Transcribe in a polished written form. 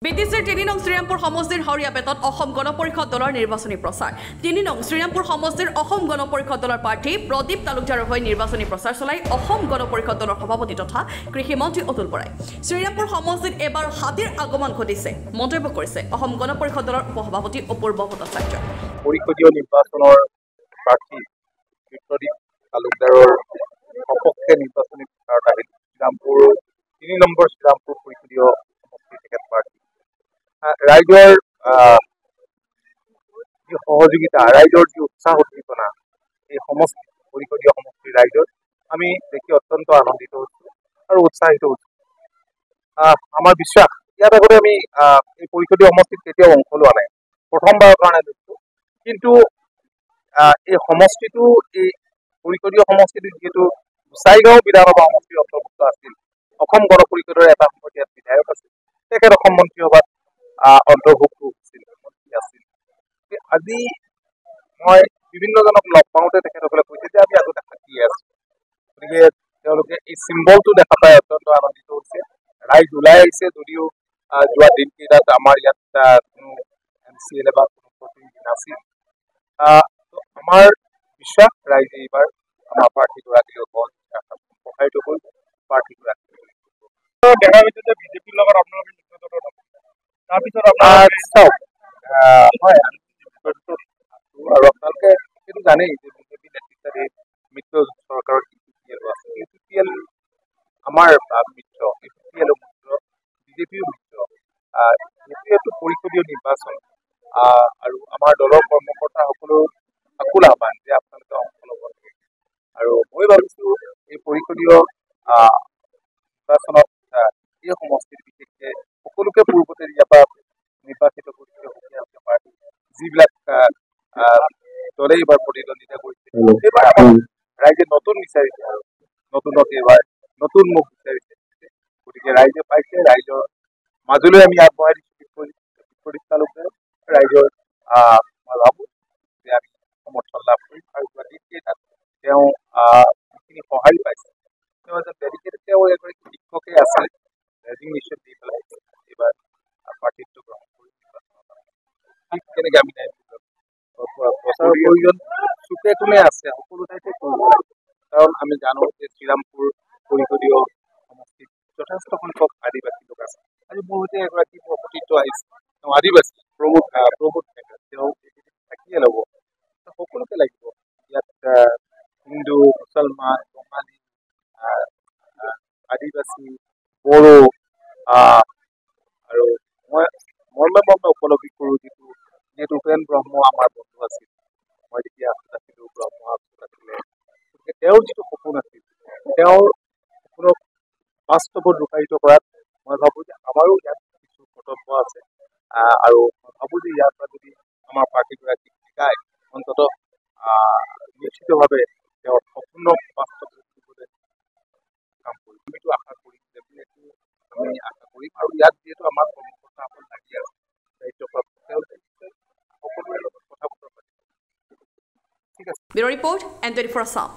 বিটিচিৰ ৩ নং শ্ৰীৰামপুৰ সমষ্টিৰ হাউৰিয়াপেটত অসম গণ পৰিষদ দলৰ নিৰ্বাচনী প্ৰচাৰ ৩ নং শ্ৰীৰামপুৰ সমষ্টিৰ অসম গণ পৰিষদ দলৰ প্ৰাৰ্থী প্ৰদীপ তালুকদাৰৰ হৈ নিৰ্বাচনী প্ৰচাৰ চলাই অসম গণ পৰিষদ দলৰ সভাপতি তথা কৃষিমন্ত্ৰী অতুল বৰাই শ্ৰীৰামপুৰ সমষ্টিত এবাৰ হাতীৰ আগমন ঘটিছে মন্তব্য কৰিছে অসম গণ পৰিষদ দলৰ উপসভাপতি অপূৰ্ব ভট্টাচাৰ্য পৰিষদীয় নিৰ্বাচনৰ প্ৰাৰ্থী প্ৰদীপ তালুকদাৰৰ সপক্ষে নিৰ্বাচনী প্ৰচাৰত আহিল শ্ৰীৰামপুৰ ৩ নম্বৰ শ্ৰীৰামপুৰ পৰিষদীয় সমষ্টিৰ তেখেত প্ৰাৰ্থী ৰাইজৰ যি সহযোগিতা ৰাইজৰ যি উৎসাহ উদ্দীপনা এই সমষ্টি পৰিষদীয় সমষ্টিৰ ৰাইজৰ আমি দেখি অত্যন্ত আনন্দিত হৈছোঁ আৰু উৎসাহিত হৈছোঁ আমাৰ বিশ্বাস ইয়াত আগতে আমি এই পৰিষদীয় সমষ্টিত কেতিয়াও অংশ লোৱা নাই প্ৰথমবাৰৰ কাৰণে লৈছোঁ কিন্তু এই সমষ্টিটো এই পৰিষদীয় সমষ্টিটো যিহেতু গোসাইগাঁও বিধানসভা সমষ্টিৰ অন্তৰ্ভুক্ত আছিল অসম গণ পৰিষদৰ এটা সময়ত ইয়াত বিধায়ক আছিল তেখেত অসম মন্ত্ৰীসভাত অন্তৰ্ভুক্ত হৈছিল আজি মই বিভিন্নজনক লগ পাওঁতে তেখেতসকলে কৈছে যে আমি আগতে থাকি আছো গতিকে তেওঁলোকে এই চিম্বলটো দেখা পাই অত্যন্ত আনন্দিত হৈছে ৰাইজ ওলাই আহিছে যদিও যোৱা দিনকেইটাত আমাৰ ইয়াত কোনো MCLA বা কোনো প্ৰতিনিধি নাছিল আমাৰ বিশ্বাস ৰাইজে এইবাৰ আমাৰ প্ৰাৰ্থীগৰাকীৰ সহায়িত কৰিব প্ৰাৰ্থীগৰাকী দেখা গৈছে যে বিজেপিৰ লগত আপোনালোকে তাৰপিছত আপোনাৰ চাওক হয় আৰু আপোনালোকে সেইটো জানেই যে বিজেপি নেতৃত্বাধীন মিত্ৰ চৰকাৰৰ UPPL আছে UPPL আমাৰ মিত্ৰ UPPL মিত্ৰ বিজেপিও মিত্ৰ যিহেতু পৰিষদীয় নিৰ্বাচন আৰু আমাৰ দলৰ কৰ্মকৰ্তাসকলৰ আকুল আহ্বান যে আপোনালোকে অংশ ল'ব লাগে আৰু মই ভাবিছোঁ এই পৰিষদীয় নিৰ্বাচনত এই সমষ্টিৰ বিশেষকৈ সকলোকে পূৰ্বতে ইয়াৰ পৰা নিৰ্বাচিত কৰিবলগীয়া হৈছে পাৰ্টি যিবিলাক দলে এইবাৰ প্ৰতিদ্বন্দ্বিতা কৰিছে এইবাৰ ৰাইজে নতুন বিচাৰিছে আৰু নতুনক এইবাৰ নতুন মুখ বিচাৰিছে গতিকে ৰাইজে পাইছে ৰাইজৰ মাজলৈ আমি আগবঢ়াই দিছোঁ প্ৰদীপ তালুকদাৰ ৰাইজৰ মই ভাবোঁ যে আমি সমৰ্থন লাভ কৰিম আৰু যোৱা দিনকেইটাত তেওঁ যিখিনি সঁহাৰি পাইছে তেওঁ এজন ডেডিকেটেড তেওঁ এগৰাকী শিক্ষকে আছে ৰেজিগনেশ্যন দি পেলাই এইবাৰ প্ৰাৰ্থিত্ব গ্ৰহণ কৰি ঠিক তেনেকৈ আমি প্ৰচাৰৰ প্ৰয়োজন চুকে কোণে আছে সকলো ঠাইতে কৰিব লাগে কাৰণ আমি জানো যে শ্ৰীৰামপুৰ পৰিষদীয় সমষ্টিত যথেষ্ট সংখ্যক আদিবাসী লোক আছে আজি মোৰ সৈতে এগৰাকী সতীৰ্থ আহিছে তেওঁ আদিবাসী প্ৰমোদ তেওঁ থাকিয়ে ল'ব সকলোকে লাগিব ইয়াত হিন্দু মুছলমান বঙালী আদিবাসী বড়ো আৰু মই মৰ্মে উপলব্ধি কৰোঁ যিহেতু উপেন ব্ৰহ্ম আমাৰ বন্ধু আছিল মই যেতিয়া আছিলোঁ ব্ৰহ্ম আছিলে গতিকে তেওঁৰ যিটো সপোন আছিল তেওঁৰ সপোনক বাস্তৱত ৰূপায়িত কৰাত মই ভাবোঁ যে আমাৰো ইয়াত কিছু কৰ্তব্য আছে আৰু মই ভাবোঁ যে ইয়াৰ পৰা যদি আমাৰ প্ৰাৰ্থীগৰাকীক শিকায় অন্ততঃ নিশ্চিতভাৱে তেওঁৰ সপোনক বাস্তৱ কৰিবলৈ কাম কৰিম আমিতো আশা কৰিম যে আমি আশা কৰিম আৰু ইয়াত যিহেতু আমাৰ কৰ্মকৰ্তাসকল লাগি আছে দায়িত্বপ্ৰাপ্ত তেওঁলোকে সকলোৰে লগত কথা বতৰা পাতিম ঠিক আছে ব্যুৰ ৰিপৰ্ট N24 আসাম